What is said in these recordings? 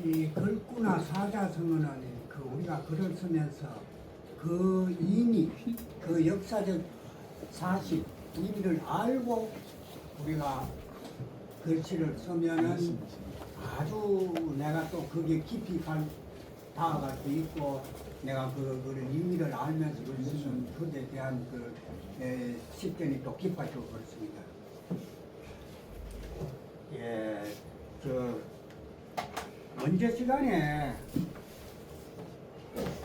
이 글구나 사자성어는 그 우리가 글을 쓰면서 그 의미, 그 역사적 사실, 의미를 알고 우리가 글씨를 쓰면은 아주 내가 또 그게 깊이 다가갈 수 있고 내가 그런 의미를 알면서 글 쓰는 그에 대한 그 식견이 또 깊어지고 그렇습니다. 예, 먼저 시간에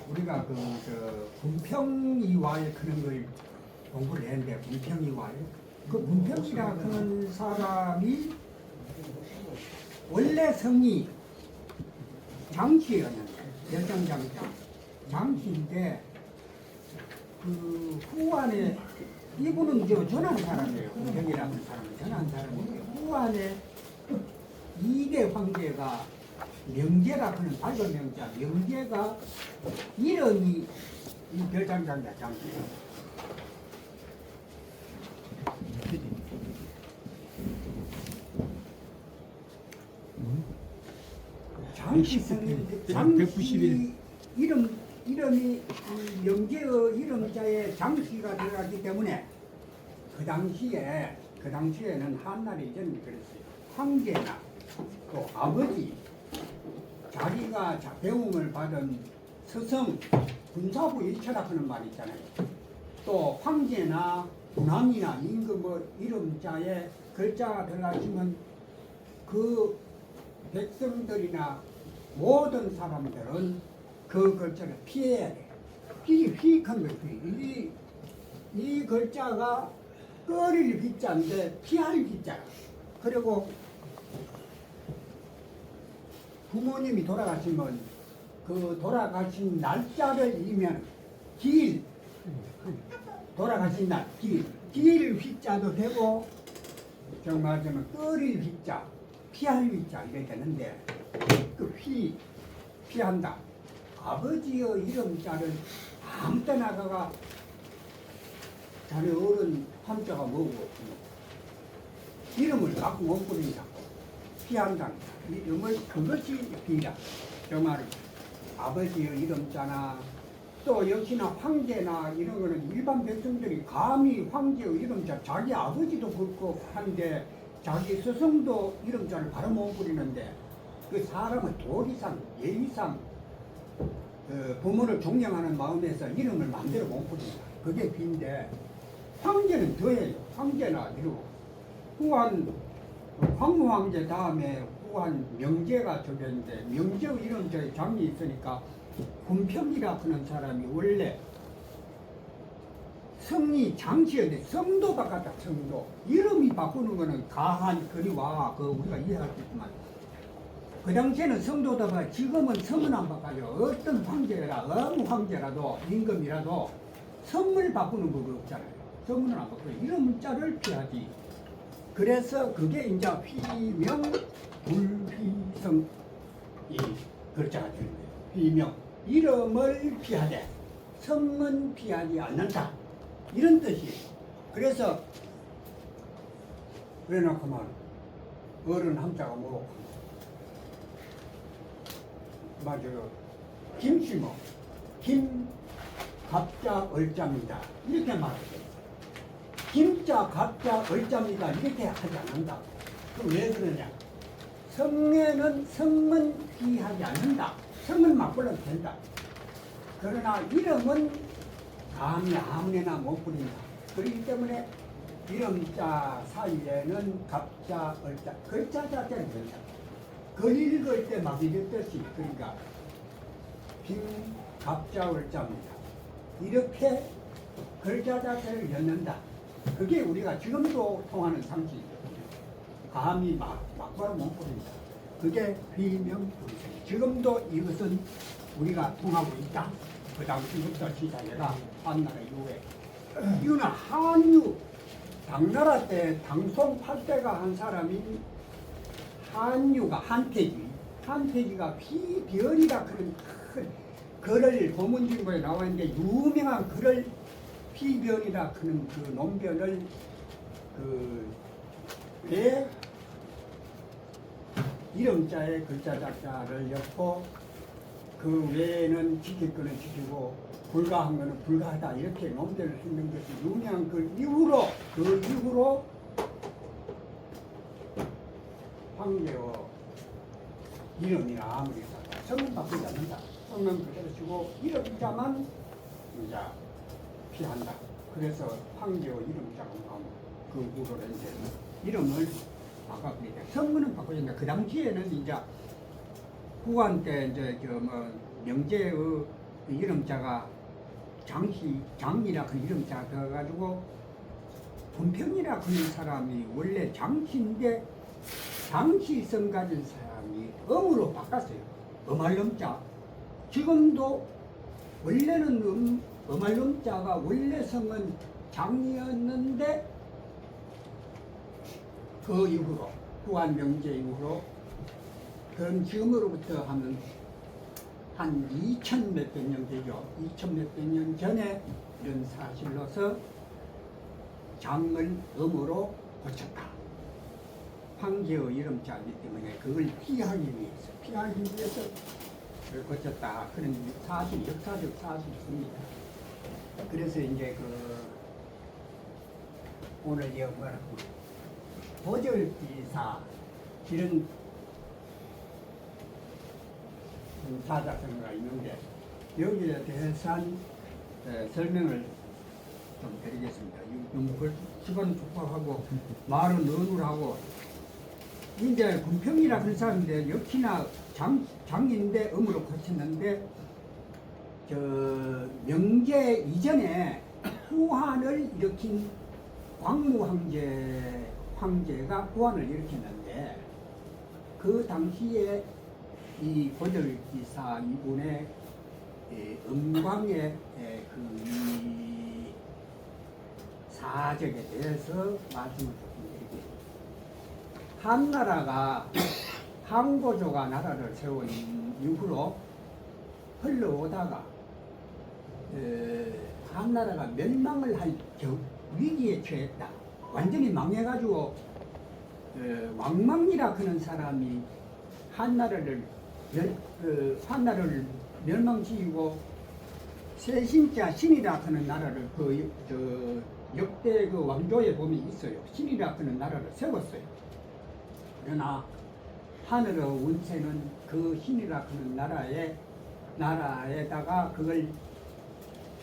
우리가 분평이와의 그런 걸 공부를 했는데 분평이와의 그 분평이라 그런 사람이 원래 성이 장씨였는데 장씨인데 그 후안에 이분은 전한 사람이에요. 분평이라는 사람은 전한 사람인데 후안에 2대 황제가 명제라 그는 밝은 명자 명제가 이름이 이 별장장자 장씨예요. 장씨 이름이 명제의 이름자에 장씨가 들어가기 때문에 그 당시에는 한나라에 이전이 그랬어요. 황제나 또 아버지 자기가 배움을 받은 서성 군사부 일체라 하는 말이 있잖아요. 또 황제나 군왕이나 임금 이름자에 글자가 들어가시면 그 백성들이나 모든 사람들은 그 글자를 피해야 돼. 휘익한 거예요. 이 글자가 꺼릴 휘자인데 피할 휘자. 그리고 부모님이 돌아가시면 그 돌아가신 날짜를 이면 돌아가신 날 길 휘자도 되고 정말 말하자면 꺼릴 휘자 피할 휘자 이렇게 되는데 그 피한다. 아버지의 이름자를 아무 때나 가가 자네 어른 함자가 뭐고 이름을 갖고 못 부린다. 피한다. 이름을 그것이 피다. 정말 아버지의 이름자나 또 역시나 황제나 이런 거는 일반 백성들이 감히 황제의 이름자 자기 아버지도 그렇고 한데 자기 스승도 이름자를 바로 못 부리는데 그 사람은 도리상 예의상 부모를 존경하는 마음에서 이름을 마음대로 못 부린다. 그게 비인데 황제는 더해요. 황제나 이러고 후한 황무황제 다음에 후한 명제가 저겼는데 명제의 이름 저기 장이 있으니까 분평이라 하는 사람이 원래 성이 장씨였는데 성도 바꿨다. 성도 이름이 바꾸는 거는 가한 거리와 우리가 이해할 수 있지만 그 당시에는 성도다 봐. 지금은 성은 안 바꿔요. 어떤 어느 황제라도 임금이라도 성을 바꾸는 법이 없잖아요. 성은 안 바꿔요. 이름자를 피하지. 그래서 그게 이제 휘명 불휘성 이 글자가 되는 거예요. 휘명 이름을 피하되 성은 피하지 않는다. 이런 뜻이에요. 그래서 그래놓고만 어른 함자가 뭐고 맞아요. 김치모 김 갑자 얼자입니다. 이렇게 말해요. 김자 갑자 얼자입니다. 이렇게 하지 않는다. 그럼 왜 그러냐? 성은 피하지 않는다. 성은 막 불러도 된다. 그러나 이름은 감히 아무나 못 부린다. 그렇기 때문에 이름자 사이에는 갑자 얼자 글자 자체는 된다. 글 읽을 때 막 읽듯이 그러니까 빈 갑자 얼자입니다. 이렇게 글자 자체를 엮는다. 그게 우리가 지금도 통하는 상식이거든요. 감히 막바로 못 부린다. 그게 비명불생. 지금도 이것은 우리가 통하고 있다. 그 당시부터 시작해라. 한나라 이후에. 이거는 한유 당나라 때 당송 8대가 한 사람이 한유가 한태지가 피변이라 그런 큰 글을 고문진보에 나와 있는데 유명한 글을 피변이라 그런 그 논변을 왜 이름자에 글자 작자를 엮고 그 외에는 지킬 거는 지키고 불가한 거는 불가하다 이렇게 논대를 했는 것이 유명한 그 이후로 황제의 이름이나 아무리 써도 성은 바꾸지 않는다. 성은 그대로 쓰고 이름자만 이제 피한다. 그래서 황제의 이름자가 나오면 그 후로 이제 이름을 바꿔버리다. 성문은 바꿔준다. 그 당시에는 이제 후한 때 이제 명제의 이름자가 장이라 그 이름자가 되어가지고 분평이라 그런 사람이 원래 장씨인데 장씨성 가진 사람이 엄으로 바꿨어요. 엄할름자. 지금도 원래는 엄할름자가 원래 성은 장이었는데 그 이후로 후한 명제 이후로 그럼 지금으로부터 하면 한 2000 몇백 년 되죠. 2000 몇백 년 전에 이런 사실로서 장을 엄으로 고쳤다. 황제의 이름자이기 때문에 그걸 피하기 위해서 그걸 고쳤다. 그런 사실, 역사적 사실이 있습니다. 그래서 이제 오늘 이거 뭐라고 보절기사 이런 사자성어가 있는데 여기에 대해서 설명을 좀 드리겠습니다. 시간 촉박하고 말은 어눌하고 이제 군평이라 그런 사람인데 역시나 장인데 음으로 고쳤는데 명제 이전에 후한을 일으킨 광무 황제가 후한을 일으켰는데 그 당시에 이 고절기사 이분의 음광의 이 사적에 대해서 말씀을 조금 드리겠습니다. 한나라가 항고조가 나라를 세운 이후로 흘러오다가 한나라가 멸망을 할 위기에 처했다. 완전히 망해가지고 왕망이라 그런 사람이 한나라를 멸망시키고 세신자 신이라 하는 나라를 역대 그 왕조에 보면 있어요. 신이라 하는 나라를 세웠어요. 그러나 하늘의 운세는 그 신이라 하는 나라에다가 그걸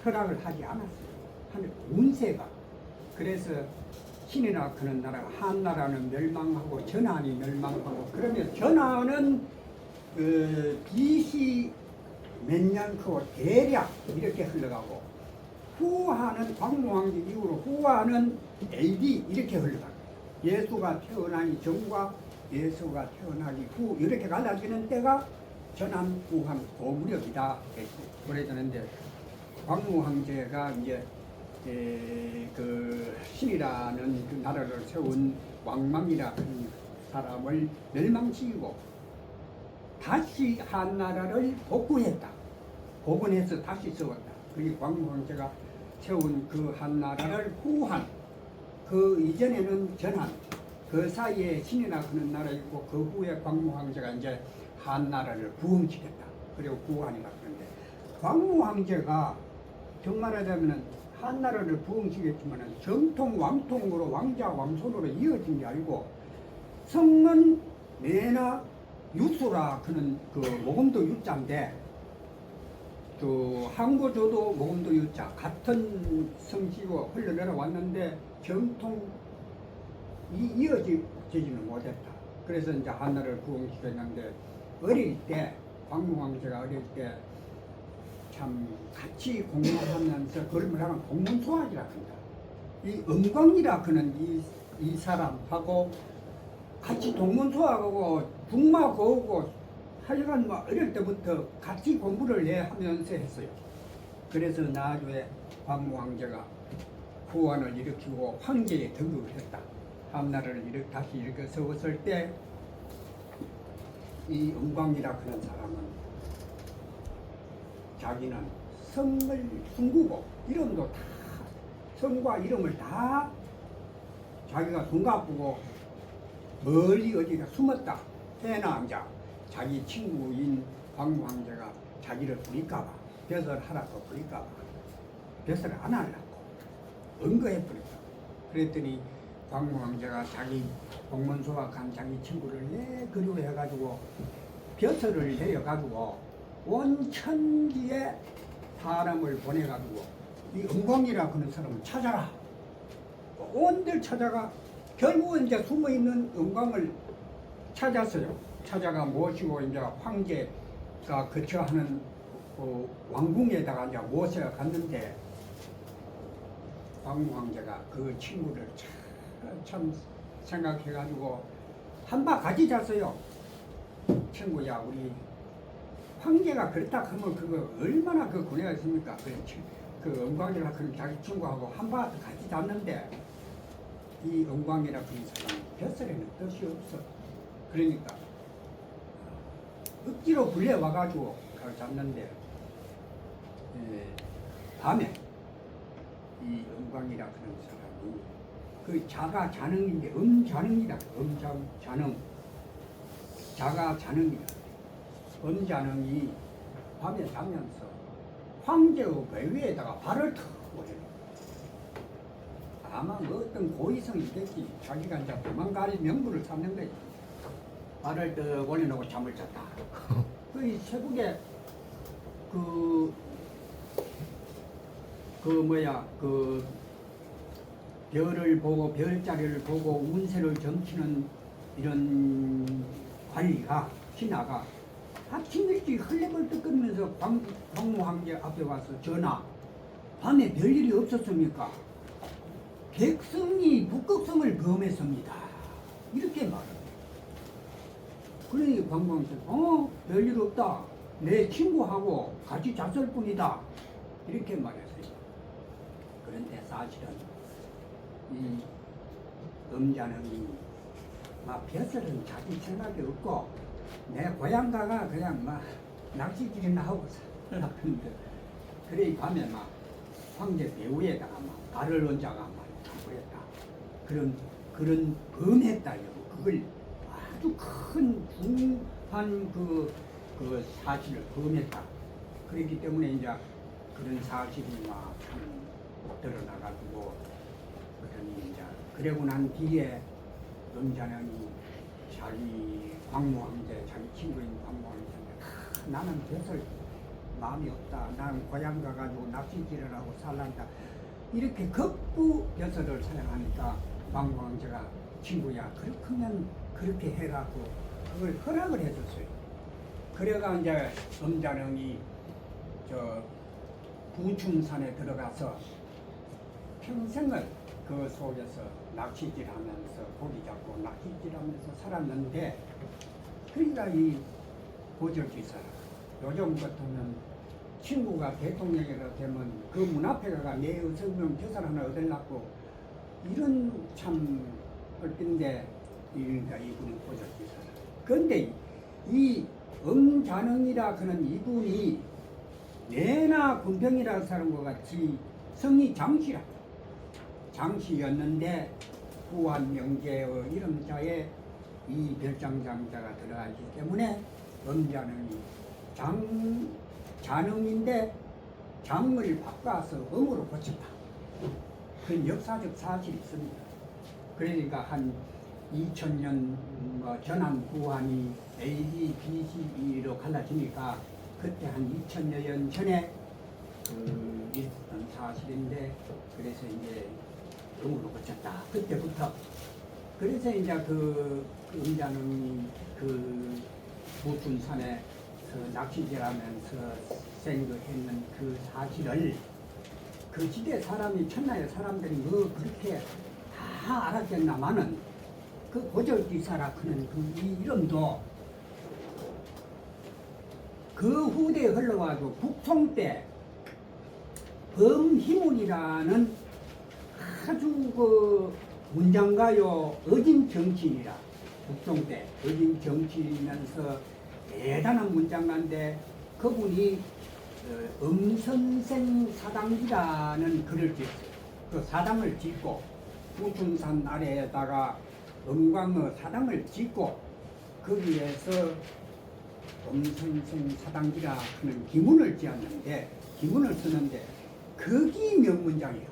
허락을 하지 않았어요. 하늘 운세가. 그래서 신이라 하는 나라가 한나라는 멸망하고 전한이 멸망하고 그러면 전한은 BC 몇 년 그 대략 이렇게 흘러가고 후한은 광무왕제 이후로 후한은 AD 이렇게 흘러가고 예수가 태어나기 전과 예수가 태어나기 후 이렇게 갈라지는 때가 전한 후한 고무렵이다 그래서는데 광무왕제가 이제 그 신이라는 그 나라를 세운 왕망이라는 사람을 멸망시키고 다시 한나라를 복구했다. 복원해서 다시 세웠다. 그리고 광무왕제가 세운 그 한나라를 후한, 그 이전에는 전한, 그 사이에 신이라 하는 나라 있고 그 후에 광무왕제가 이제 한나라를 부흥시켰다. 그리고 후한이라 그러는데 광무왕제가 정말하자면은 한나라를 부흥시켰지만은 정통 왕통으로 왕자 왕손으로 이어진 게 아니고 성은 내나 유수라 그는 그 모금도 유자인데 그 항고조도 모금도 유자 같은 성씨고 흘러 내려왔는데 정통 이어지지는 못했다. 그래서 이제 한나라를 부흥시켰는데 어릴 때 광무왕제가 어릴 때 참 같이 공부하면서 그걸 말하면 동문소학이라 한다. 이 음광이라 그는 이 사람하고 같이 동문소학하고 중마고고 하여간 뭐 어릴 때부터 같이 공부를 하면서 했어요. 그래서 나중에 광무왕제가 후한을 일으키고 황제에 등극을 했다. 한나라를 다시 일으켜 세웠을 때 이 음광이라 하는 사람은 자기는 성을 숨기고 이름도 다 성과 이름을 다 자기가 숨가쁘고 멀리 어디가 숨었다. 해나 이제 자기 친구인 광무 황제가 자기를 부릴까봐 벼슬 하라고 부릴까봐 벼슬을 안 하려고 언거해버렸다. 그랬더니 광무 황제가 자기 공문소와 간 자기 친구를 그리워해가지고 벼슬을 내려가지고 온 천지에 사람을 보내가지고 이 은광이라고 하는 사람을 찾아라. 온들 찾아가 결국은 이제 숨어있는 은광을 찾았어요. 찾아가 모시고 이제 황제가 거처하는 왕궁에다가 이제 모셔 갔는데 광무 황제가 그 친구를 참 생각해가지고 한바 가지 잤어요. 친구야, 우리 황제가 그랬다 하면 그거 얼마나 그 고뇌가 있습니까? 그 은광이라 그 자기 친구하고 한바 같이 잤는데 이 은광이라 그 사람 뱃살에는 뜻이 없어. 그러니까 억지로 불려와가지고 잤는데 밤에 이 은광이라 그런 사람이 그 자가 잔흥인데 음잔흥이다. 음잔흥 자가 잔흥이다. 음잔흥이 밤에 자면서 황제의 배위에다가 발을 탁 올려. 아마 뭐 어떤 고의성이 됐지. 자기가 이제 도망갈 명분을 삼는 거지. 발을 떡 올려놓고 잠을 잤다. 그 새벽에 그 별을 보고 별자리를 보고 운세를 점치는 이런 관리가 신하가 아침 일찍 헐레벌떡거리면서 광무 황제 앞에 와서 전하, 밤에 별일이 없었습니까? 백성이 북극성을 범했습니다. 이렇게 말합니다. 그러니 광무 황제가 별일 없다. 내 친구하고 같이 잤을 뿐이다. 이렇게 말했어요. 그런데 사실은 이 음자는 막 벼슬은 자기 생각이 없고 내 고향가가 그냥 막 낚시질이나 하고 살았는데 그래 밤에 막 황제 배후에다가 막 발을 얹자가 막 그랬다. 그런 범했다. 그걸 아주 큰 중한 그 사실을 범했다. 그렇기 때문에 이제 그런 사실이 막 참 드러나가지고 그러니 이제 그러고 난 뒤에 음자령이 자기 광무 황제, 자기 친구인 광무 황제한테 나는 벼슬 마음이 없다. 나는 고향 가가지고 낚시질을 하고 살란다. 이렇게 극구 벼슬을 사용하니까 광무 황제가 친구야, 그렇다면 그렇게 해갖고 그걸 허락을 해줬어요. 그래가 이제 음자령이 저 부충산에 들어가서 평생을 그 속에서 낚시질하면서 고기 잡고 낚시질하면서 살았는데 그러니까 이 고절기사 요즘 같으면 친구가 대통령이라 되면 그 문 앞에 가가 내 성명 벼슬 하나 얻으려고 이런 참 얼핏인데 그러니까 이분은 고절기사. 그런데 이 음잔흥이라 그는 이분이 내나 군병이라는 사람과 같이 성이 장씨라. 장씨였는데 후한 명제의 이름자에 이 별장장자가 들어가기 때문에 음잔흥이 잔흥인데 장을 바꿔서 음으로 고쳤다. 그런 역사적 사실이 있습니다. 그러니까 한 2000년 전한 후한이 AD, BC로 갈라지니까 그때 한 2000여 년 전에 있었던 사실인데 그래서 이제 음으로 고쳤다. 그때부터 그래서 이제 그 음자는 그 부춘산에 낚시질하면서 생각했는 그 사실을 그 시대 사람이 천하의 사람들이 뭐 그렇게 다 알았겠나마는 그 고절기사라 하는 그 이름도 그 후대에 흘러가지고 북송 때 범희문이라는 아주 그 문장가요 어진 정치인이라 북송 때 어진 정치이면서 대단한 문장가인데 그분이 음선생 사당기라는 글을 지었어요. 그 사당을 짓고 부춘산 아래에다가 음광의 사당을 짓고 거기에서 엄선생 사당기라 하는 기문을 지었는데 기문을 쓰는데 거기 명문장이에요.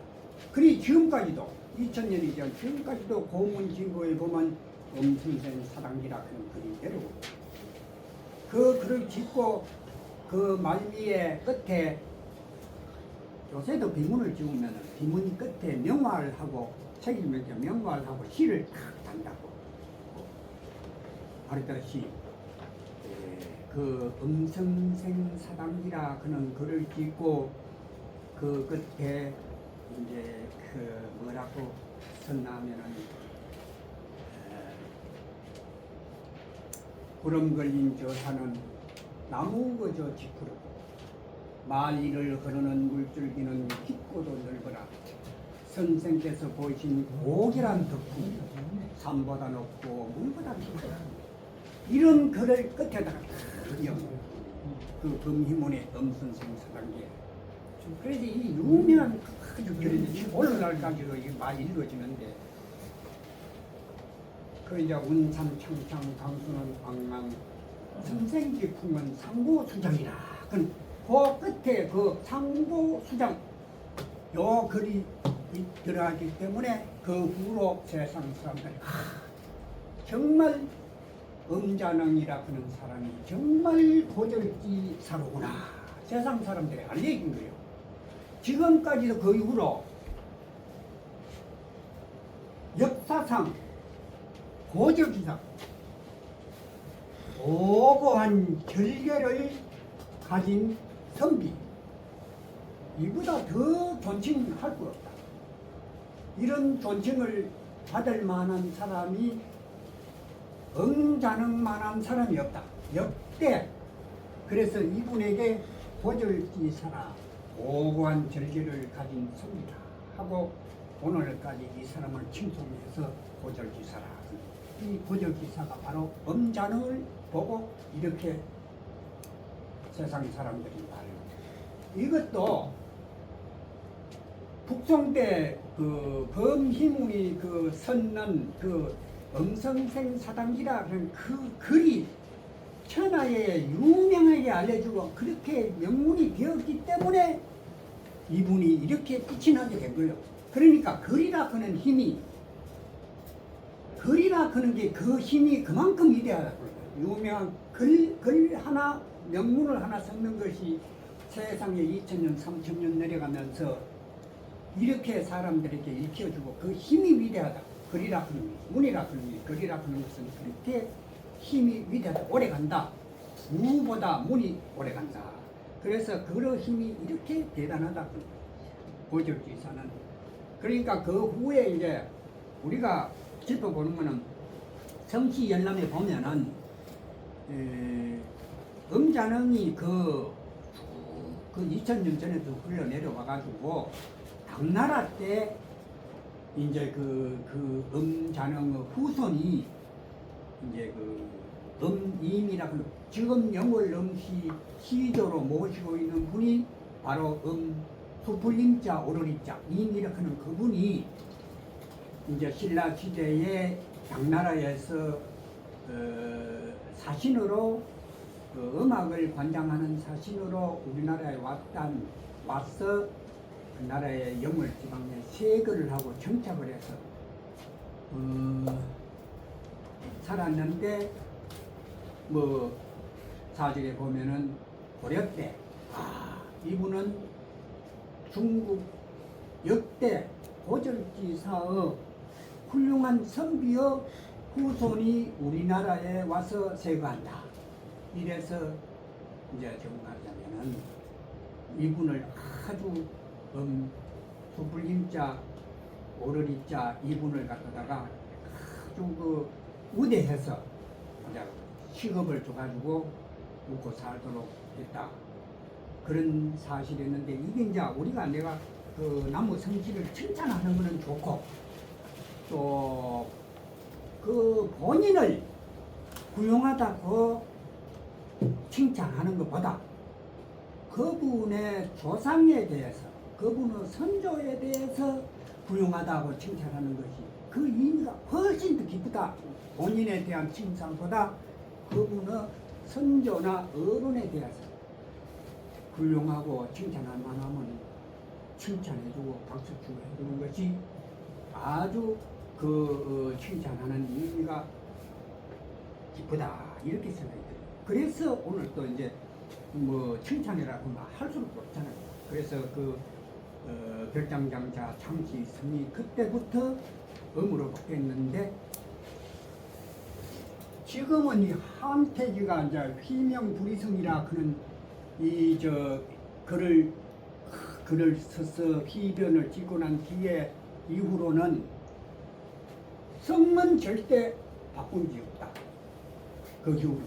그리 지금까지도 2000년이 전 지금까지도 고문 진보에 보면 엄선생 사당기라 하는 글이 내려오고 그 글을 짓고 그 말미에 끝에 요새도 비문을 지으면 비문 끝에 명화를 하고 책을 맺혀 명화를 하고 시를 탁 단다고 말했듯이 그 엄선생 사당기라 그는 글을 짓고 그 끝에 이제 그 뭐라고 썼나 하면은 구름 걸린 저 산은 나무 그저 짚으르고 만리를 흐르는 물줄기는 깊고도 넓어라. 선생께서 보이신 고결한 덕분 산보다 높고 물보다 깊다. 이런 글을 끝에다가 그 금희문의 엄선생 사단계. 그래서 이 유명한 아주 글이 오늘날까지도 이게 많이 읽어지는데 그 이제 운산 창창 강수는 광망 선생기풍은 상고수장이라. 그 끝에 그 상고수장 요 글이 들어가기 때문에 그 후로 세상 사람들이 정말 엄자능이라 그런 사람이 정말 고절기사로구나 세상 사람들이 알려진 거예요. 지금까지도 그 이후로 역사상 고절기사 고고한 절개를 가진 선비 이보다 더 존칭할 것 없다. 이런 존칭을 받을 만한 사람이 엄자능만한 사람이 없다. 역대. 그래서 이분에게 고절기사라 고고한 절개를 가진 선비다 하고 오늘까지 이 사람을 칭송해서 고절기사라. 이 고절기사가 바로 엄자능을 보고 이렇게 세상 사람들이 말해요. 이것도 북송 때 그 범희문이 그 썼는 그 엄선생 사당기라 그런 그 글이 천하에 유명하게 알려주고 그렇게 명문이 되었기 때문에 이분이 이렇게 빛이 나게 된 거예요. 그러니까 글이라 그는 힘이 글이라 그는 게 그 힘이 그만큼 위대하다. 유명한 글 하나 명문을 하나 섞는 것이 세상에 2000년 3000년 내려가면서 이렇게 사람들에게 읽혀주고 그 힘이 위대하다. 글이라 그는 게 문이라 그는 게 글이라 그는 것은 그렇게 힘이 위대하다. 오래간다. 무보다 문이 오래간다. 그래서 그 힘이 이렇게 대단하다. 고절기사는. 그러니까 그 후에 이제 우리가 짚어보는 거는 성시연람에 보면은 엄자능이 그 2000년 전에도 흘러 내려와가지고 당나라 때 이제 그 엄자능의 후손이 이제 그 엄임이라 지금 영월엄시 시조로 모시고 있는 분이 바로 수풀림자 오르리자 임이라 하는 그분이 이제 신라 시대에 당나라에서 사신으로 음악을 관장하는 사신으로 우리나라에 와서 그 나라의 영월 지방에 세거를 하고 정착을 해서 살았는데 뭐 사직에 보면은 고려 때 이분은 중국 역대 고절기사의 훌륭한 선비의 후손이 우리나라에 와서 세거한다. 이래서 이제 정말하자면은 이분을 아주 수불림자 오르리자 이분을 갖다가 아주 그 우대해서 이제 식업을 줘가지고 먹고 살도록 했다. 그런 사실이었는데 이게 이제 우리가 내가 그 나무 성씨를 칭찬하는 것은 좋고 또 그 본인을 훌륭하다고 칭찬하는 것보다 그분의 조상에 대해서 그분의 선조에 대해서 훌륭하다고 칭찬하는 것이 그 의미가 훨씬 더 기쁘다. 본인에 대한 칭찬보다 그분의 선조나 어른에 대해서 훌륭하고 칭찬할 만하면 칭찬해주고 박수주고 해주는 것이 아주 칭찬하는 의미가 기쁘다 이렇게 생각이 들어요. 그래서 오늘 또 이제 뭐 칭찬이라고 할 수는 없잖아요. 그래서 별장장자 창시 스님이 그때부터 음으로 바뀌었는데 지금은 이 한태지가 이제 휘명불이성이라 그는 글을 써서 휘변을 찍고 난 뒤에 이후로는 성은 절대 바꾼 게 없다. 그 이후로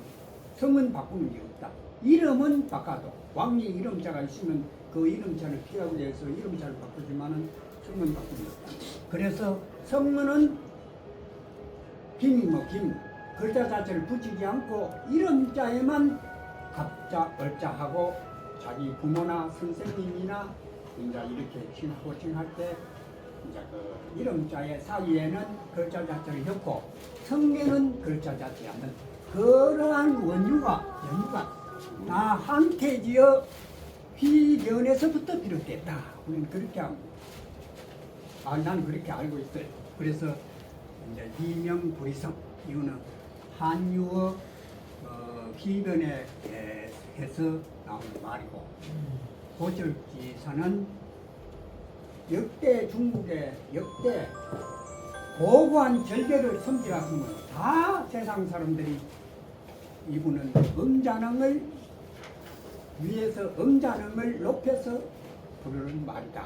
성은 바꾸는 게 없다. 이름은 바꿔도 왕리 이름자가 있으면 그 이름자를 피하기 위해서 이름자를 바꾸지만은 성은 바꾸는 게 없다. 그래서 성은 김이 김 글자 자체를 붙이지 않고 이름자에만 갑자 얼자하고 자기 부모나 선생님이나 이제 이렇게 칭하고 칭할 때 이제 그 이름자의 사이에는 글자 자체를 넣고 성에는 글자 자체 않는 그러한 연유가 다 한태지의 휘변에서부터 비롯됐다. 우리는 그렇게 합니다. 난 그렇게 알고 있어요. 그래서 이제 휘명불이성 이거는 한유의 휘변에 해서 나오는 말이고 고절지사는 역대 중국의 역대 고고한 절개를 섬기라는 다 세상 사람들이 이분은 음자능을 위해서 음자능을 높여서 부르는 말이다.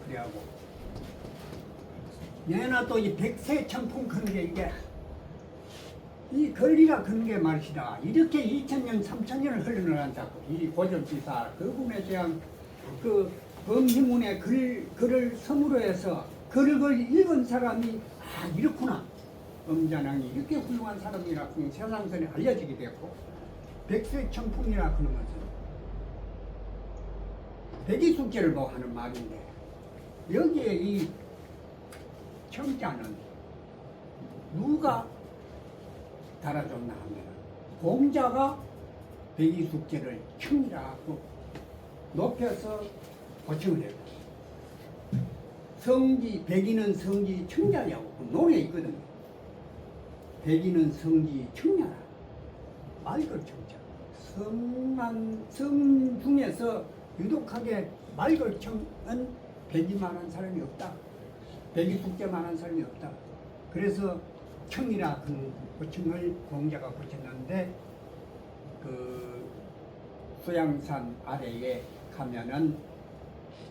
그래하고 내나 또 이 백세천풍 그런 게 이게 이 권리가 그런 게 말이다. 이렇게 2000년, 3000년을 흘러나간다고 이 고절지사 그분에 대한 그 범희문의 글을 섬으로 해서 글을 읽은 사람이 이렇구나. 음자낭이 이렇게 훌륭한 사람이라고 세상선에 알려지게 됐고 백세천풍이라 그런 것은 백이숙제를 뭐 하는 말인데 여기에 이 청자는 누가 달아줬나 하면 공자가 백이숙제를 청이라고 높여서 고칭을 해요. 성지 백이는 성지 청자냐고 노래 있거든요. 백이는 성지 청자라 맑을 청자 성 중에서 유독하게 맑을 청은 백이만한 사람이 없다. 백이숙제만한 사람이 없다. 그래서 청이라 그 고칭을 공자가 고쳤는데 그 수양산 아래에 가면은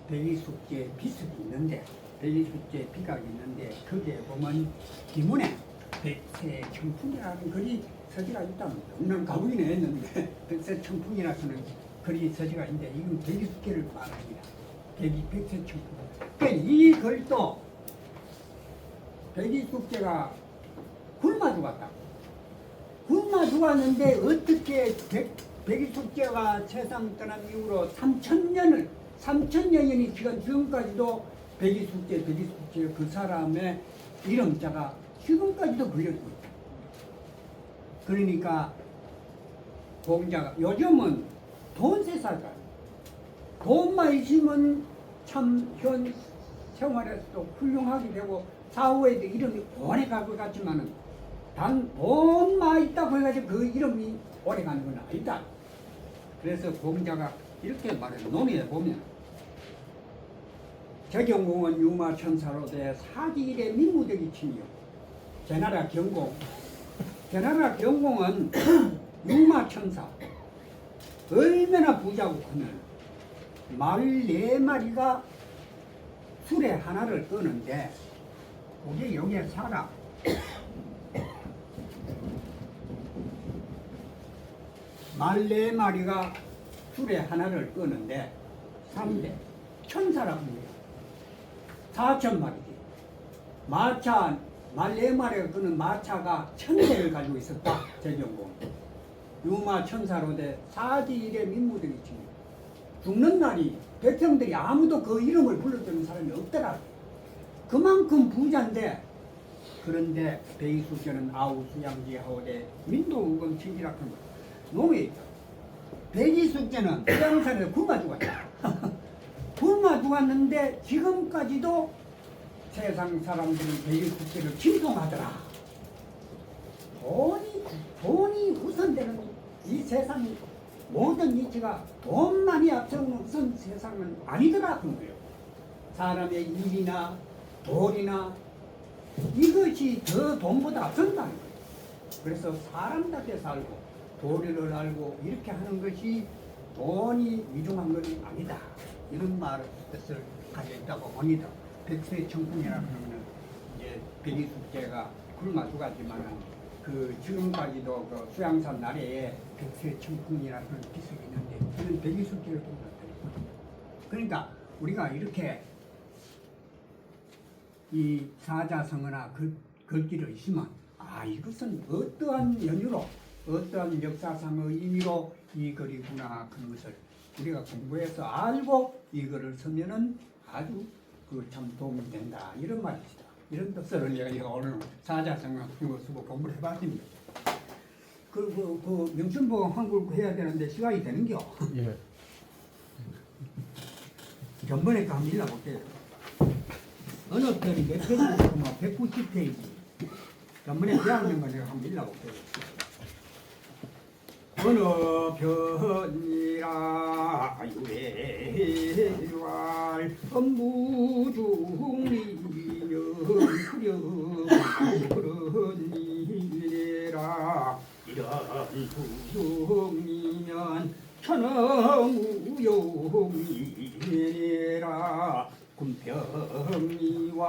백이숙제 비습이 있는데 백이숙제 비각이 있는데 거기에 보면 기문에 백세천풍이라는 글이 서지가 있답니다. 난 가보기는 했는데 백세천풍이라는 글이 서지가 있는데 이건 백이숙제를 말합니다. 백세천풍. 그러니까 이 글도 백이숙제가 굶어 죽었다. 굶어 죽었는데 어떻게 백이숙제가 세상 떠난 이후로 3천년이 지금까지도 백이숙제 그 사람의 이름자가 지금까지도 불려지고 있다. 그러니까 공자가 요즘은 돈 세사가 돈만 있으면 참 현 생활에서도 훌륭하게 되고 사후에도 이름이 오래 갈 것 같지만은 단 돈만 있다고 해가지고 그 이름이 오래 가는 건 아니다. 그래서 공자가 이렇게 말해요. 논의해 보면 재경공은 유마천사로 돼 사지일의 민무덕이 친이요. 제나라 경공은 유마천사 얼마나 부자고 하면 말 4마리가 술에 하나를 끄는데 우리 여기에 살아 말 4마리가 술에 하나를 끄는데 3대 천사라고 합니다. 4,000마리지. 마차 말 4마리가 끄는 마차가 1000대를 가지고 있었다. 재경공 유마 천사로 돼 사지일의 민무들이 지 죽는 날이 백성들이 아무도 그 이름을 불러주는 사람이 없더라. 그만큼 부자인데 그런데 배기숙제는 아우 수양지 하오되 민도 우금 친지라 한 거. 놈이 배기숙제는 수양산에 굶어 죽었다. 굶어 죽었는데 지금까지도 세상 사람들은 배기숙제를 침송하더라. 돈이 우선되는 이 세상 모든 이치가 돈만이 앞서는 세상은 아니더라 그런 거예요. 사람의 일이나 돈이나 이것이 더 돈보다 앞선다는 거예요. 그래서 사람답게 살고 도리를 알고 이렇게 하는 것이 돈이 위중한 것이 아니다. 이런 뜻을 가지고 있다고 봅니다. 백세청풍이라는 거는 이제 배기숙제가 굶어 죽었지만은 그 지금까지도 그 수양산 나래에 백세청풍이라는 기술이 있는데 그는 배기숙제를 통했다니까. 그러니까 우리가 이렇게 이 사자성어나 글귀를 있으면 이것은 어떠한 연유로 어떠한 역사상의 의미로 이 글이구나 그런 것을 우리가 공부해서 알고 이거를 쓰면은 아주 참 도움이 된다 이런 말입니다. 이런 뜻을 제가 오늘 사자성어 같은 거 쓰고 공부를 해봤습니다. 그 명순보감 한글 해야 되는데 시간이 되는겨. 예. 전번에 한번 읽어볼게요. 어느 편이 몇 페이지? 190페이지. 전번에 배웠는 거 내가 한번 읽어볼게요. 어느 편이라 유해왈 업무중리면 그런 일이라 이런 부정이면 천하무용이라 군평이왈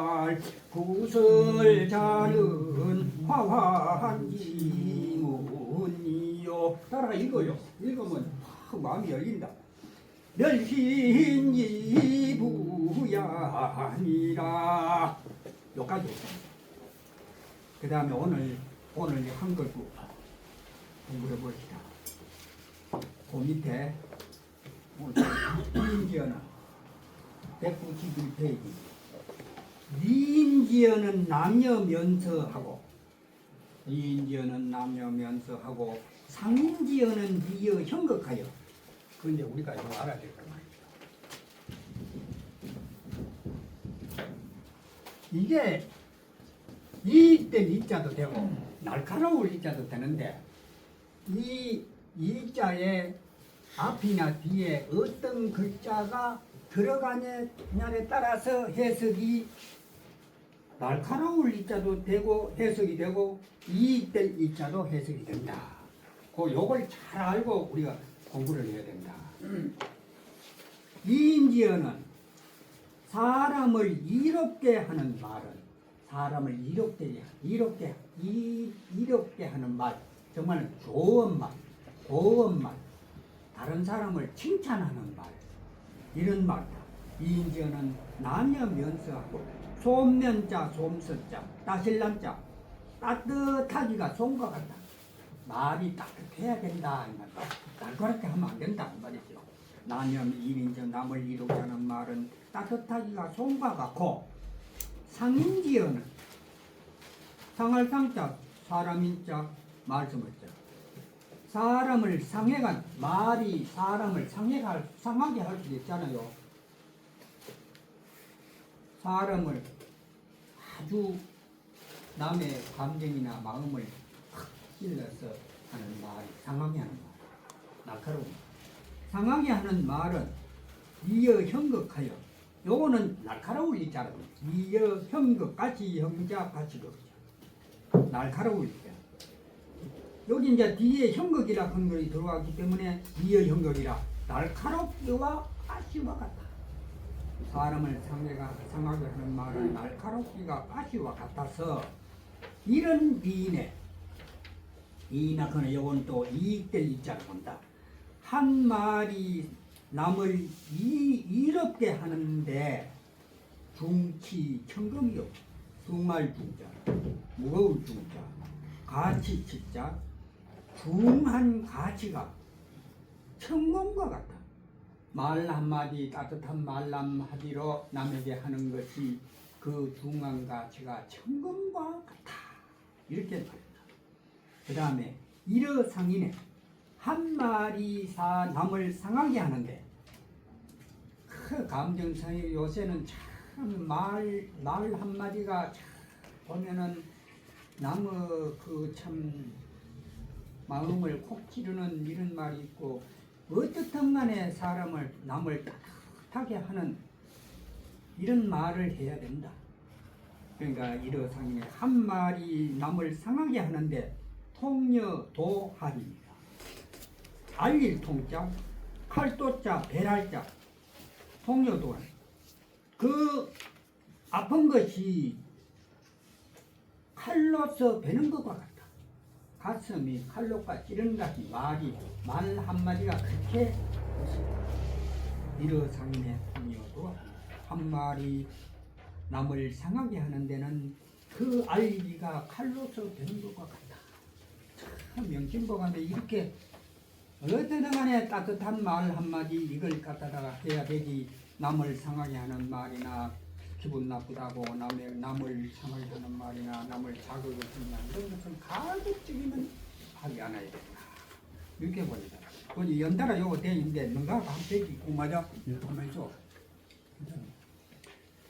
구설 자는 화환이문이요. 따라가 읽어요. 읽으면 마음이 열린다. 멸신이부야니라 여기까지. 그 다음에 오늘 한글 공부해 봅시다. 그 밑에 리인지어는 191페이지. 리인지어는 남녀면서하고 상인지어는 미어 형극하여. 그런데 우리가 이거 알아야 될 거 말입니다. 이게 이때 이자도 되고 날카로울 이자도 되는데 이 이자의 앞이나 뒤에 어떤 글자가 들어가냐에 따라서 해석이 날카로울 이자도 되고 해석이 되고 이때 이자도 해석이 된다. 요걸 잘 알고 우리가 공부를 해야 된다. 이인지어는 사람을 이롭게 하는 말은 사람을 이롭게 하는 말, 정말 좋은 말, 고운 말, 다른 사람을 칭찬하는 말, 이런 말이다. 이인지어는 남녀면서하고 솜면자, 솜서자, 따실란자, 따뜻하기가 솜과 같다. 말이 따뜻해야 된다. 날카롭게 하면 안 된다. 말이죠. 남녀 이인지어 남을 이롭게 하는 말은 따뜻하기가 솜과 같고 상인지어는 상할 상자, 사람인자, 말씀을자. 사람을 상해간 말이 사람을 상하게 할 수도 있잖아요. 사람을 아주 남의 감정이나 마음을 확 찔러서 하는 말이 상하게 하는 말, 날카로운 말. 상하게 하는 말은 이어 형극하여. 요거는 날카로울 이자로 이어 형극 같이 형자 같이 그러죠. 날카로울 이자. 여기 이제 뒤에 형극이라 한 것이 들어가기 때문에 이어 형극이라 날카롭기와 가시와 같다. 사람을 상하게 하는 말은 날카롭기가 가시와 같아서 이런 이인하거나 요건 또 이익될 이자를 본다. 한 말이 남을 이롭게 하는데 중치 청금이요. 중말 중자, 무거울 중자, 가치 치자, 중한 가치가 청금과 같다. 말 한마디 따뜻한 말 한마디로 남에게 하는 것이 그 중앙 가치가 천금과 같다. 이렇게 말합니다. 그 다음에 일어상인에 한 마리 남을 상하게 하는데 그 감정성이 요새는 참 말 한마디가 참 보면은 남의 그 참 마음을 콕 찌르는 이런 말이 있고 어떻든 간에 사람을 남을 따뜻하게 하는 이런 말을 해야 된다. 그러니까 일어상인에 한 마리 남을 상하게 하는데 통여도합입니다. 알릴 통자, 칼도자, 배랄자, 통여도합. 그 아픈 것이 칼로서 베는 것과 같다. 가슴이 칼로가 찌르는 같이 말 한마디가 그렇게 일어상인의 통여도 한 마리 남을 상하게 하는 데는 그 알리가 칼로서 베는 것과 같다. 참 명심보감에 이렇게 어쨌든 간에 따뜻한 말 한마디 이걸 갖다가 해야 되지. 남을 상하게 하는 말이나 기분 나쁘다고 남을 상하게 하는 말이나 남을 자극을 주냐 이런 것은 가급적이면 하지 않아야 된다. 이렇게 봅니다. 거기 연달아 요거 돼 있는데 뭔가 한 페이지 꼭 맞아 하면서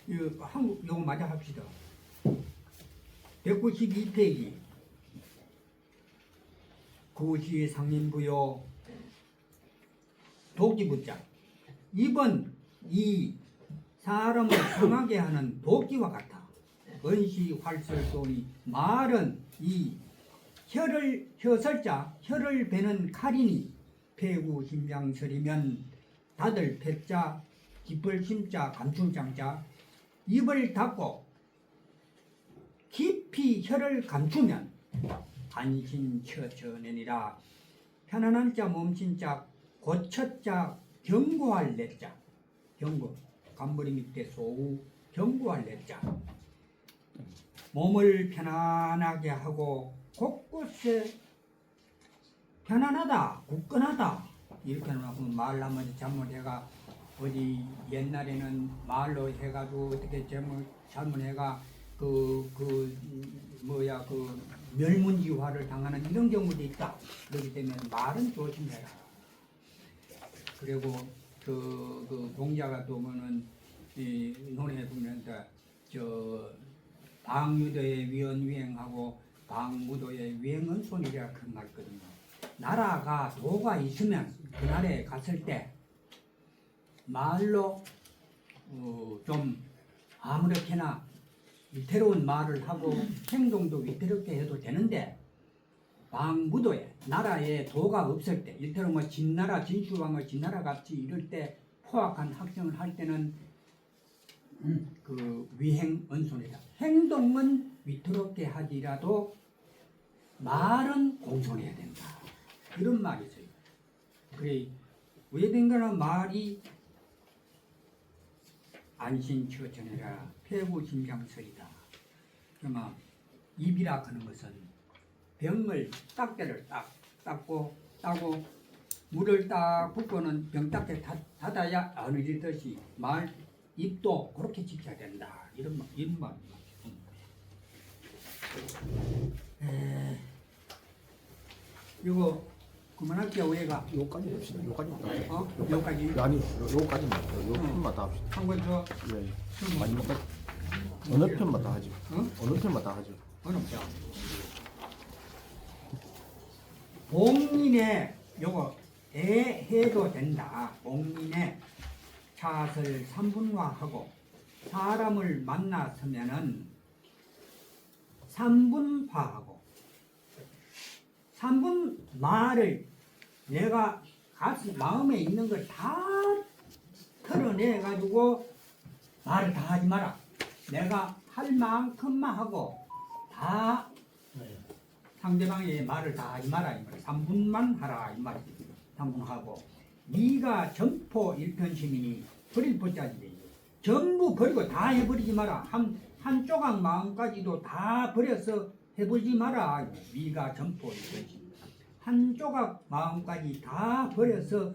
이거 한국 요거 맞아 합시다. 192페이지 구시 상인부요 도끼부자 2번 이 사람을 상하게 하는 도끼와 같아. 언시 활설소니 말은 이 혀를 베는 칼이니 폐구 심장설이면 다들 폐자 깃벌 심자 감출장자 입을 닫고 깊이 혀를 감추면 안신처처내니라. 편안한 자 멈춘 자 고쳤자 경고할 내자 경고 간머리 밑에 소우 경고할 내자 몸을 편안하게 하고 곳곳에 편안하다 굳건하다 이렇게 하면 말 한마디 잘못해가 어디 옛날에는 말로 해가지고 어떻게 잘못해가 그 멸문지화를 당하는 이런 경우도 있다. 그렇기 때문에 말은 조심해라. 그리고 그 공자가 또 보면은 이 논에 보면 저 방유도의 위헌위행하고 방무도의 위행은손이라 그 말거든요. 나라가 도가 있으면 그 나라에 갔을 때 말로 좀 아무렇게나 위태로운 말을 하고 행동도 위태롭게 해도 되는데 방무도에 나라에 도가 없을 때 이를테면 뭐 진나라 진슈왕의 진나라 같이 이럴 때 포악한 학정을 할 때는 그 위행 언손이다. 행동은 위태롭게 하지라도 말은 공손해야 된다. 이런 말이 있어요. 그래 왜된가는 말이 안신처전이라 폐구심장설이다. 그러면 입이라 하는 것은 병을 딱대를 딱 따고 물을 딱 붓고는 병 딱대 닫아야 어느지듯이 말 입도 그렇게 지켜야 된다. 이런 말입니다. 이거 그만할게요. 우리가 요까지 봅시다. 요까지. 여기까지. 아니, 요까지만. 요 편만 다 합시다. 한 번 더. 예. 마지막까지. 어느 편만 다 하죠. 어느 편만 다 하죠. 어느 편? 봉인에 요거 해도 된다. 봉인에 차설 3분화하고 사람을 만났으면은 3분화하고 3분 말을 내가 가슴 마음에 있는 걸 다 털어내 가지고 말을 다 하지 마라. 내가 할 만큼만 하고 다 상대방의 말을 다 하지 마라. 이 말. 3분만 하라 이 말이지. 3분 하고 네가 점포 일편심이니 버릴 버짜지. 전부 버리고 다 해버리지 마라. 한 조각 마음까지도 다 버려서 해보지 마라. 네가 점포 일편심. 한 조각 마음까지 다 버려서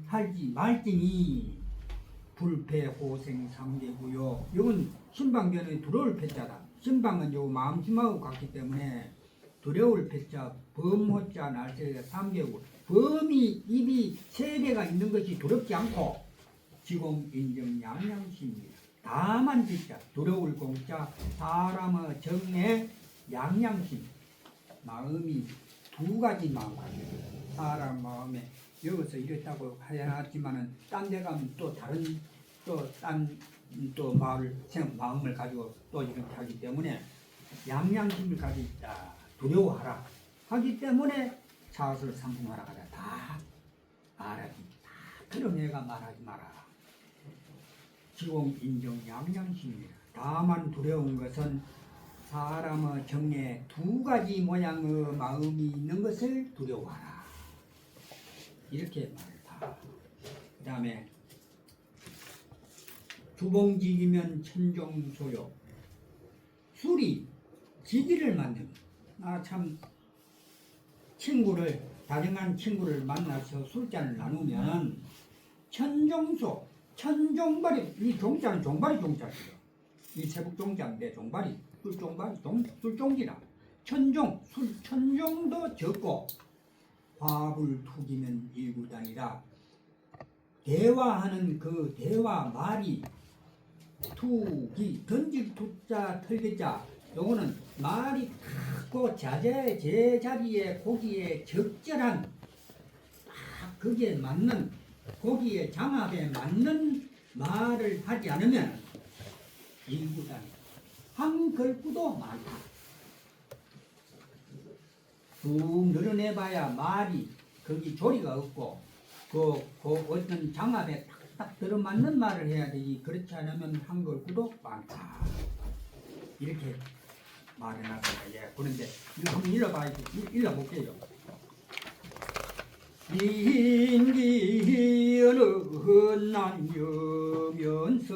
할지 말지니 불패호생 삼계고요. 이건 신방견에 두려울 패자다. 신방은 요 마음심하고 같기 때문에 두려울 패자, 범호자 날세가 삼계고, 범이 입이 세 개가 있는 것이 두렵지 않고 지공 인정 양양심입니다. 다만 진짜 두려울 공자 사람의 정내 양양심, 마음이 두 가지 마음 가지고 사람 마음에 여기서 이랬다고 해야 하지만은 딴 데 가면 또 다른 또 마음을 가지고 또 이렇게 하기 때문에 양양심을 가지고 있다. 두려워하라 하기 때문에 자아를 상승하라 하라. 다 말하지, 다 드러내가 말하지 마라. 지공 인정 양양심입니다. 다만 두려운 것은 사람의 정에 두 가지 모양의 마음이 있는 것을 두려워하라. 이렇게 말다. 그 다음에 주봉직이면 천종소요. 술이 지기를 만듭니다. 참 다정한 친구를 만나서 술잔을 나누면 천종소, 천종발이, 이 종자는 종발이 종자지요. 이 세북 종자인데 종발이, 술종발이, 술종기라. 천종도 적고 화불 투기면 일구단이라. 대화하는 그 대화 말이 투기, 던질 투자 털기자, 요거는 말이 크고 제자리에 고기에 적절한 딱 거기에 맞는 고기의 장합에 맞는 말을 하지 않으면 일구단 한 걸구도 많다. 쭉 늘어내봐야 말이 거기 조리가 없고 그 어떤 장합에 딱 들어맞는 말을 해야 되지. 그렇지 않으면 한 걸구도 많다. 이렇게 말해놨습니다. 예. 그런데 이거 한번 읽어볼게요. 인기어는 남여면서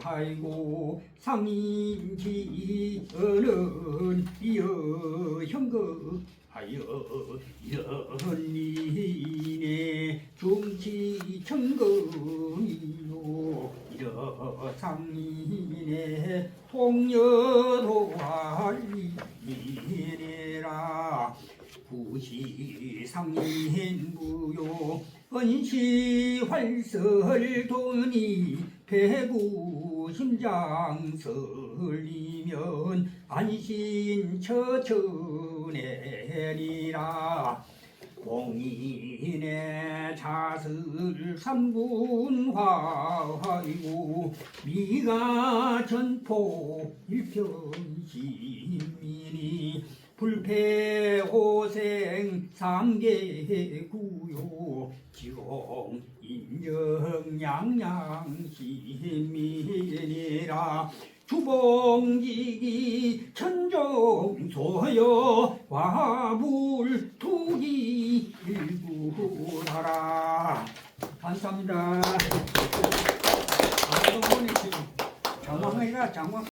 하이고 상인지어는 이어형거하여 연리네 중치천금이요 이러상인의 통여도할리네라 부시상인부요 언시활설돈이 배구심장설리면 안신처천내리라 공인의 자슬 삼분화이고 미가 전포 일편시민이 불패호생 삼계구요 지공 인정 양양시민이라 주봉지기 천종소여 화불투기 일구하라. 감사합니다. 장황이라 장황.